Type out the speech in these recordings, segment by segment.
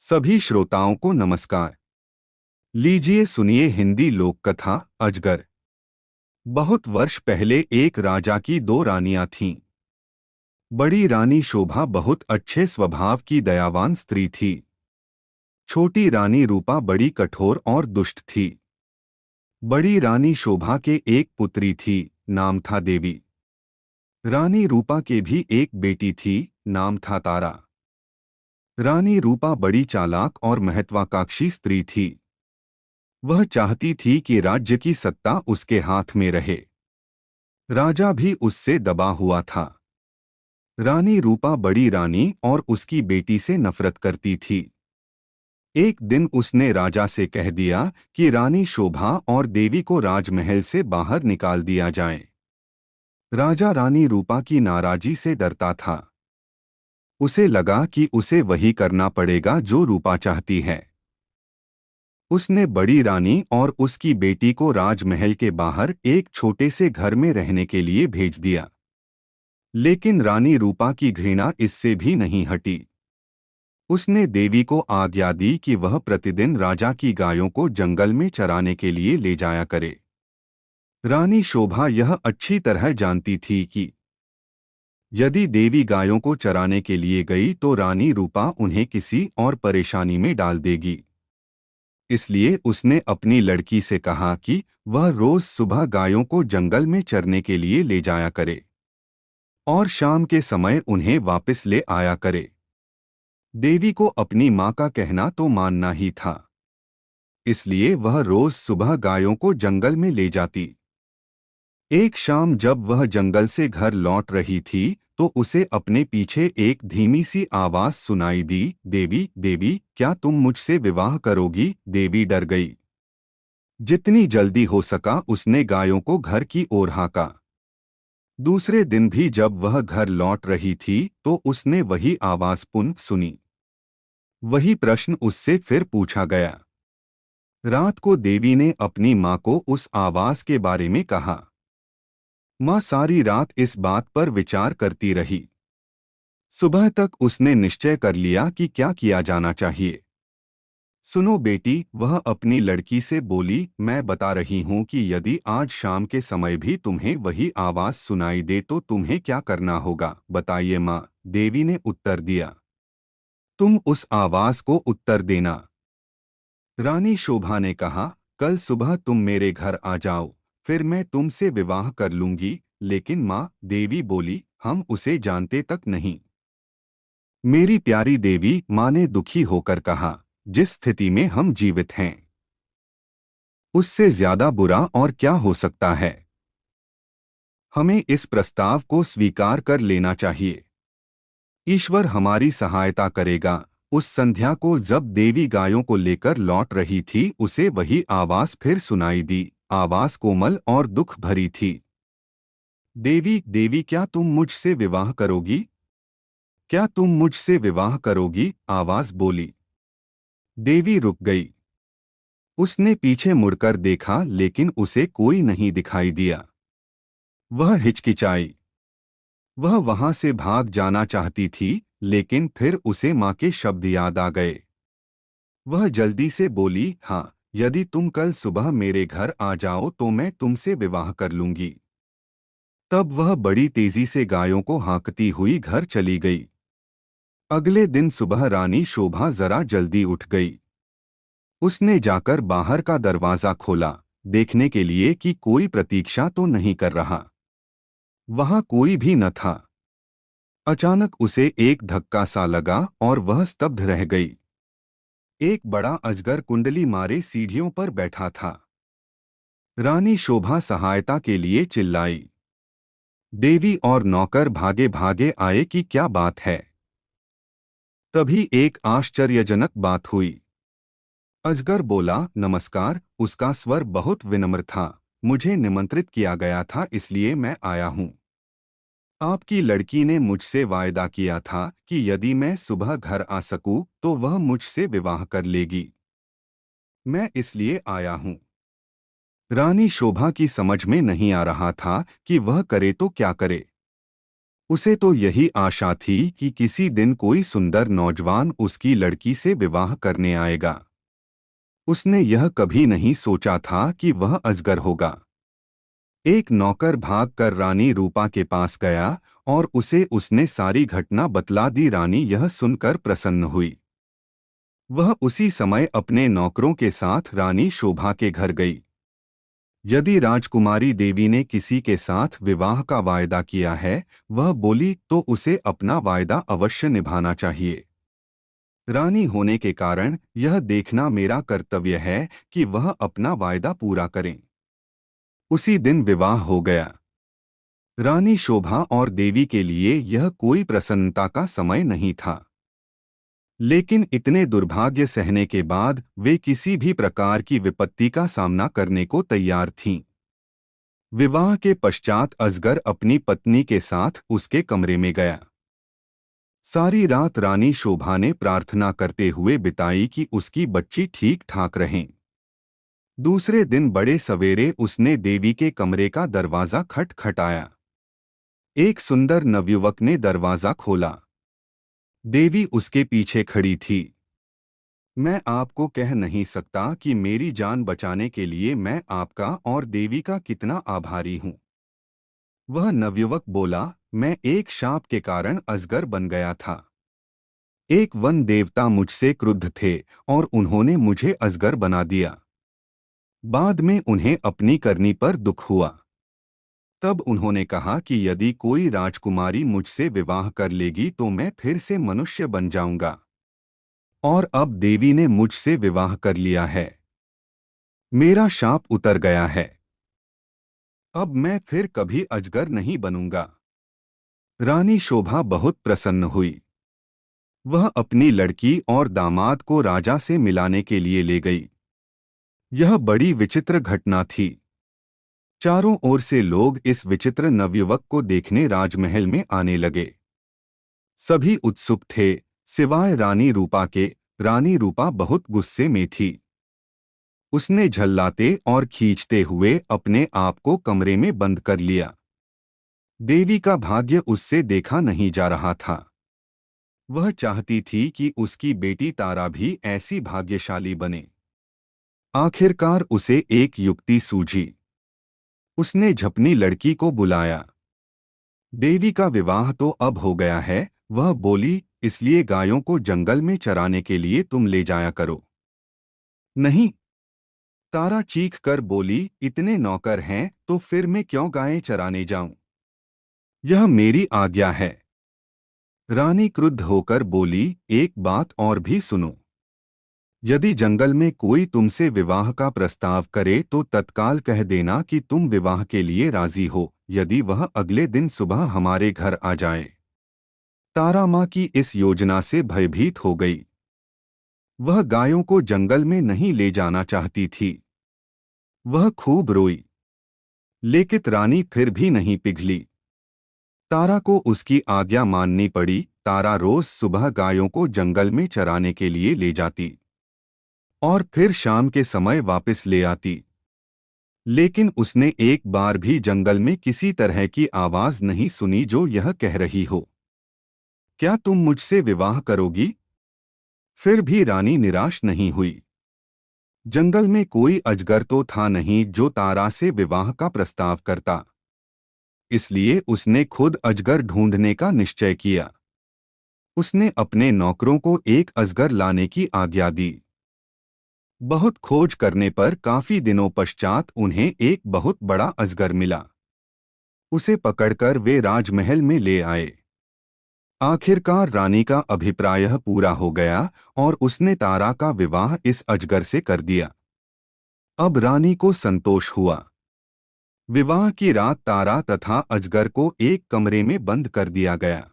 सभी श्रोताओं को नमस्कार। लीजिए सुनिए हिंदी लोक कथा अजगर। बहुत वर्ष पहले एक राजा की दो रानियां थीं। बड़ी रानी शोभा बहुत अच्छे स्वभाव की दयावान स्त्री थी। छोटी रानी रूपा बड़ी कठोर और दुष्ट थी। बड़ी रानी शोभा के एक पुत्री थी, नाम था देवी। रानी रूपा के भी एक बेटी थी, नाम था तारा। रानी रूपा बड़ी चालाक और महत्वाकांक्षी स्त्री थी। वह चाहती थी कि राज्य की सत्ता उसके हाथ में रहे। राजा भी उससे दबा हुआ था। रानी रूपा बड़ी रानी और उसकी बेटी से नफरत करती थी। एक दिन उसने राजा से कह दिया कि रानी शोभा और देवी को राजमहल से बाहर निकाल दिया जाए। राजा रानी रूपा की नाराजी से डरता था। उसे लगा कि उसे वही करना पड़ेगा जो रूपा चाहती है। उसने बड़ी रानी और उसकी बेटी को राजमहल के बाहर एक छोटे से घर में रहने के लिए भेज दिया। लेकिन रानी रूपा की घृणा इससे भी नहीं हटी। उसने देवी को आज्ञा दी कि वह प्रतिदिन राजा की गायों को जंगल में चराने के लिए ले जाया करे। रानी शोभा यह अच्छी तरह जानती थी कि यदि देवी गायों को चराने के लिए गई तो रानी रूपा उन्हें किसी और परेशानी में डाल देगी। इसलिए उसने अपनी लड़की से कहा कि वह रोज सुबह गायों को जंगल में चरने के लिए ले जाया करे और शाम के समय उन्हें वापस ले आया करे। देवी को अपनी माँ का कहना तो मानना ही था, इसलिए वह रोज सुबह गायों को जंगल में ले जाती। एक शाम जब वह जंगल से घर लौट रही थी तो उसे अपने पीछे एक धीमी सी आवाज सुनाई दी, देवी देवी, क्या तुम मुझसे विवाह करोगी? देवी डर गई। जितनी जल्दी हो सका उसने गायों को घर की ओर हाँका। दूसरे दिन भी जब वह घर लौट रही थी तो उसने वही आवाज पुनः सुनी। वही प्रश्न उससे फिर पूछा गया। रात को देवी ने अपनी माँ को उस आवाज के बारे में कहा। माँ सारी रात इस बात पर विचार करती रही। सुबह तक उसने निश्चय कर लिया कि क्या किया जाना चाहिए। सुनो बेटी, वह अपनी लड़की से बोली, मैं बता रही हूँ कि यदि आज शाम के समय भी तुम्हें वही आवाज सुनाई दे तो तुम्हें क्या करना होगा, बताइए माँ। देवी ने उत्तर दिया, तुम उस आवाज को उत्तर देना। रानी शोभा ने कहा, कल सुबह तुम मेरे घर आ जाओ, फिर मैं तुमसे विवाह कर लूंगी। लेकिन माँ, देवी बोली, हम उसे जानते तक नहीं। मेरी प्यारी देवी, माँ ने दुखी होकर कहा, जिस स्थिति में हम जीवित हैं उससे ज्यादा बुरा और क्या हो सकता है। हमें इस प्रस्ताव को स्वीकार कर लेना चाहिए। ईश्वर हमारी सहायता करेगा। उस संध्या को जब देवी गायों को लेकर लौट रही थी उसे वही आवाज फिर सुनाई दी। आवाज कोमल और दुख भरी थी। देवी देवी, क्या तुम मुझसे विवाह करोगी? क्या तुम मुझसे विवाह करोगी? आवाज बोली। देवी रुक गई। उसने पीछे मुड़कर देखा लेकिन उसे कोई नहीं दिखाई दिया। वह हिचकिचाई। वह वहां से भाग जाना चाहती थी लेकिन फिर उसे माँ के शब्द याद आ गए। वह जल्दी से बोली, हाँ, यदि तुम कल सुबह मेरे घर आ जाओ तो मैं तुमसे विवाह कर लूंगी। तब वह बड़ी तेजी से गायों को हाँकती हुई घर चली गई। अगले दिन सुबह रानी शोभा जरा जल्दी उठ गई। उसने जाकर बाहर का दरवाजा खोला, देखने के लिए कि कोई प्रतीक्षा तो नहीं कर रहा। वहां कोई भी न था। अचानक उसे एक धक्का सा लगा और वह स्तब्ध रह गई। एक बड़ा अजगर कुंडली मारे सीढ़ियों पर बैठा था। रानी शोभा सहायता के लिए चिल्लाई। देवी और नौकर भागे भागे आए कि क्या बात है। तभी एक आश्चर्यजनक बात हुई। अजगर बोला, नमस्कार। उसका स्वर बहुत विनम्र था। मुझे निमंत्रित किया गया था इसलिए मैं आया हूँ। आपकी लड़की ने मुझसे वायदा किया था कि यदि मैं सुबह घर आ सकूं तो वह मुझसे विवाह कर लेगी। मैं इसलिए आया हूँ। रानी शोभा की समझ में नहीं आ रहा था कि वह करे तो क्या करे। उसे तो यही आशा थी कि किसी दिन कोई सुंदर नौजवान उसकी लड़की से विवाह करने आएगा। उसने यह कभी नहीं सोचा था कि वह अजगर होगा। एक नौकर भागकर रानी रूपा के पास गया और उसे उसने सारी घटना बतला दी। रानी यह सुनकर प्रसन्न हुई। वह उसी समय अपने नौकरों के साथ रानी शोभा के घर गई। यदि राजकुमारी देवी ने किसी के साथ विवाह का वायदा किया है, वह बोली, तो उसे अपना वायदा अवश्य निभाना चाहिए। रानी होने के कारण यह देखना मेरा कर्तव्य है कि वह अपना वायदा पूरा करें। उसी दिन विवाह हो गया। रानी शोभा और देवी के लिए यह कोई प्रसन्नता का समय नहीं था। लेकिन इतने दुर्भाग्य सहने के बाद वे किसी भी प्रकार की विपत्ति का सामना करने को तैयार थीं। विवाह के पश्चात अजगर अपनी पत्नी के साथ उसके कमरे में गया। सारी रात रानी शोभा ने प्रार्थना करते हुए बिताई कि उसकी बच्ची ठीक ठाक रहें। दूसरे दिन बड़े सवेरे उसने देवी के कमरे का दरवाजा खटखटाया। एक सुंदर नवयुवक ने दरवाजा खोला। देवी उसके पीछे खड़ी थी। मैं आपको कह नहीं सकता कि मेरी जान बचाने के लिए मैं आपका और देवी का कितना आभारी हूं। वह नवयुवक बोला, मैं एक शाप के कारण अजगर बन गया था। एक वन देवता मुझसे क्रुद्ध थे और उन्होंने मुझे अजगर बना दिया। बाद में उन्हें अपनी करनी पर दुख हुआ। तब उन्होंने कहा कि यदि कोई राजकुमारी मुझसे विवाह कर लेगी तो मैं फिर से मनुष्य बन जाऊंगा। और अब देवी ने मुझसे विवाह कर लिया है। मेरा शाप उतर गया है। अब मैं फिर कभी अजगर नहीं बनूंगा। रानी शोभा बहुत प्रसन्न हुई। वह अपनी लड़की और दामाद को राजा से मिलाने के लिए ले गई। यह बड़ी विचित्र घटना थी। चारों ओर से लोग इस विचित्र नवयुवक को देखने राजमहल में आने लगे। सभी उत्सुक थे, सिवाय रानी रूपा के। रानी रूपा बहुत गुस्से में थी। उसने झल्लाते और खींचते हुए अपने आप को कमरे में बंद कर लिया। देवी का भाग्य उससे देखा नहीं जा रहा था। वह चाहती थी कि उसकी बेटी तारा भी ऐसी भाग्यशाली बने। आखिरकार उसे एक युक्ति सूझी। उसने झपनी लड़की को बुलाया। देवी का विवाह तो अब हो गया है, वह बोली, इसलिए गायों को जंगल में चराने के लिए तुम ले जाया करो। नहीं, तारा चीख कर बोली, इतने नौकर हैं तो फिर मैं क्यों गायें चराने जाऊं? यह मेरी आज्ञा है। रानी क्रुद्ध होकर बोली, एक बात और भी सुनो। यदि जंगल में कोई तुमसे विवाह का प्रस्ताव करे तो तत्काल कह देना कि तुम विवाह के लिए राजी हो, यदि वह अगले दिन सुबह हमारे घर आ जाए। तारा माँ की इस योजना से भयभीत हो गई। वह गायों को जंगल में नहीं ले जाना चाहती थी। वह खूब रोई, लेकिन रानी फिर भी नहीं पिघली। तारा को उसकी आज्ञा माननी पड़ी। तारा रोज सुबह गायों को जंगल में चराने के लिए ले जाती और फिर शाम के समय वापस ले आती। लेकिन उसने एक बार भी जंगल में किसी तरह की आवाज नहीं सुनी जो यह कह रही हो, क्या तुम मुझसे विवाह करोगी? फिर भी रानी निराश नहीं हुई। जंगल में कोई अजगर तो था नहीं जो तारा से विवाह का प्रस्ताव करता। इसलिए उसने खुद अजगर ढूंढने का निश्चय किया। उसने अपने नौकरों को एक अजगर लाने की आज्ञा दी। बहुत खोज करने पर काफी दिनों पश्चात उन्हें एक बहुत बड़ा अजगर मिला। उसे पकड़कर वे राजमहल में ले आए। आखिरकार रानी का अभिप्राय पूरा हो गया और उसने तारा का विवाह इस अजगर से कर दिया। अब रानी को संतोष हुआ। विवाह की रात तारा तथा अजगर को एक कमरे में बंद कर दिया गया।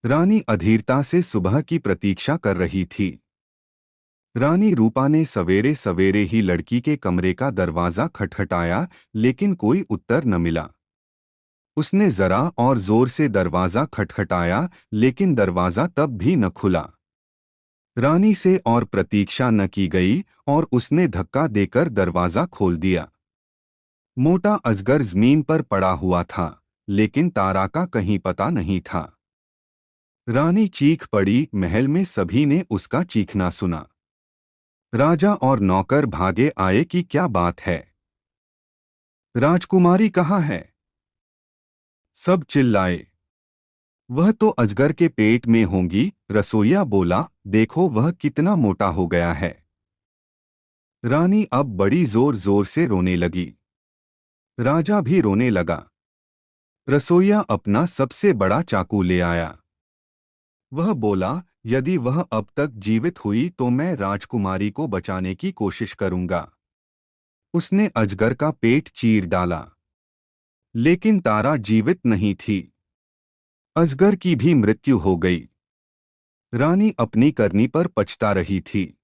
रानी अधीरता से सुबह की प्रतीक्षा कर रही थी। रानी रूपा ने सवेरे सवेरे ही लड़की के कमरे का दरवाजा खटखटाया, लेकिन कोई उत्तर न मिला। उसने जरा और जोर से दरवाजा खटखटाया, लेकिन दरवाजा तब भी न खुला। रानी से और प्रतीक्षा न की गई और उसने धक्का देकर दरवाजा खोल दिया। मोटा अजगर जमीन पर पड़ा हुआ था, लेकिन तारा का कहीं पता नहीं था। रानी चीख पड़ी, महल में सभी ने उसका चीखना सुना। राजा और नौकर भागे आए कि क्या बात है, राजकुमारी कहाँ है? सब चिल्लाए, वह तो अजगर के पेट में होंगी। रसोइया बोला, देखो वह कितना मोटा हो गया है। रानी अब बड़ी जोर जोर से रोने लगी। राजा भी रोने लगा। रसोइया अपना सबसे बड़ा चाकू ले आया। वह बोला, यदि वह अब तक जीवित हुई तो मैं राजकुमारी को बचाने की कोशिश करूंगा। उसने अजगर का पेट चीर डाला, लेकिन तारा जीवित नहीं थी। अजगर की भी मृत्यु हो गई। रानी अपनी करनी पर पछता रही थी।